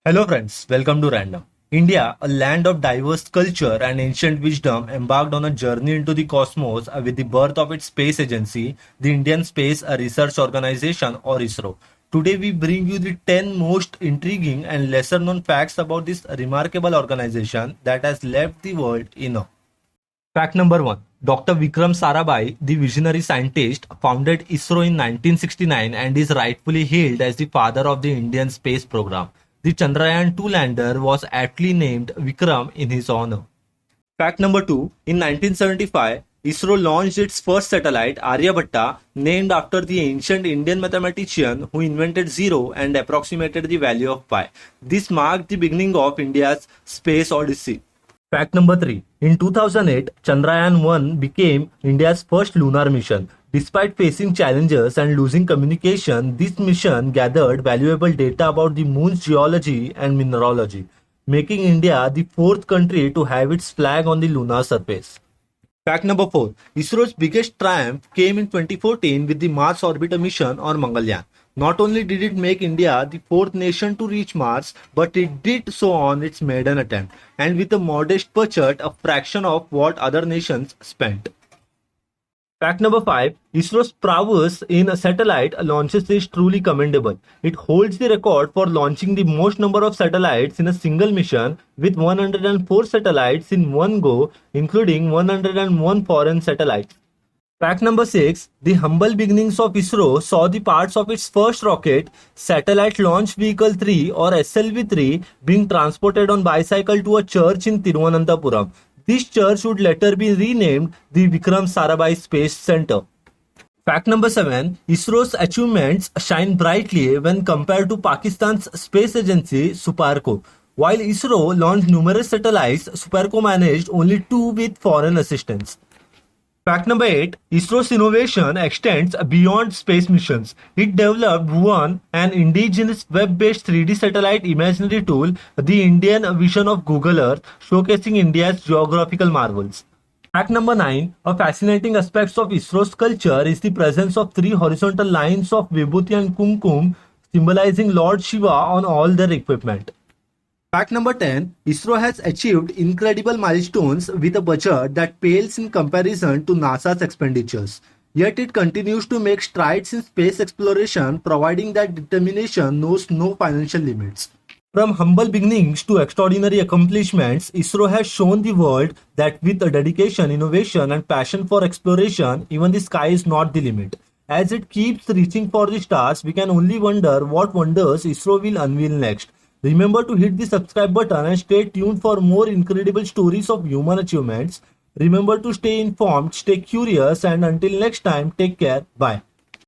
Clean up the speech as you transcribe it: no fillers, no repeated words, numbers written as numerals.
Hello, friends. Welcome to Random. India, a land of diverse culture and ancient wisdom, embarked on a journey into the cosmos with the birth of its space agency, the Indian Space Research Organization or ISRO. Today, we bring you the 10 most intriguing and lesser known facts about this remarkable organization that has left the world in awe. Fact number 1. Dr. Vikram Sarabhai, the visionary scientist, founded ISRO in 1969 and is rightfully hailed as the father of the Indian space program. The Chandrayaan 2 lander was aptly named Vikram in his honor. Fact number 2. In 1975, ISRO launched its first satellite, Aryabhatta, named after the ancient Indian mathematician who invented zero and approximated the value of pi. This marked the beginning of India's space odyssey. Fact number 3. In 2008, Chandrayaan 1 became India's first lunar mission. Despite facing challenges and losing communication, this mission gathered valuable data about the moon's geology and mineralogy, making India the fourth country to have its flag on the lunar surface. Fact number 4. ISRO's biggest triumph came in 2014 with the Mars Orbiter mission or Mangalyaan. Not only did it make India the fourth nation to reach Mars, but it did so on its maiden attempt, and with a modest budget, a fraction of what other nations spent. Fact number 5. ISRO's prowess in satellite launches is truly commendable. It holds the record for launching the most number of satellites in a single mission with 104 satellites in one go, including 101 foreign satellites. Fact number 6. The humble beginnings of ISRO saw the parts of its first rocket, Satellite Launch Vehicle 3 or SLV-3, being transported on bicycle to a church in Thiruvananthapuram. This church would later be renamed the Vikram Sarabhai Space Center. Fact number 7. ISRO's achievements shine brightly when compared to Pakistan's space agency Suparco. While ISRO launched numerous satellites, Suparco managed only 2 with foreign assistance. Fact number 8. ISRO's innovation extends beyond space missions. It developed Bhuvan, an indigenous web-based 3D satellite imagery tool, the Indian vision of Google Earth, showcasing India's geographical marvels. Fact number 9. A fascinating aspect of ISRO's culture is the presence of 3 horizontal lines of Vibhuti and Kumkum, symbolizing Lord Shiva on all their equipment. Fact number 10. ISRO has achieved incredible milestones with a budget that pales in comparison to NASA's expenditures. Yet it continues to make strides in space exploration, providing that determination knows no financial limits. From humble beginnings to extraordinary accomplishments, ISRO has shown the world that with a dedication, innovation, and passion for exploration, even the sky is not the limit. As it keeps reaching for the stars, we can only wonder what wonders ISRO will unveil next. Remember to hit the subscribe button and stay tuned for more incredible stories of human achievements. Remember to stay informed, stay curious, and until next time, take care. Bye.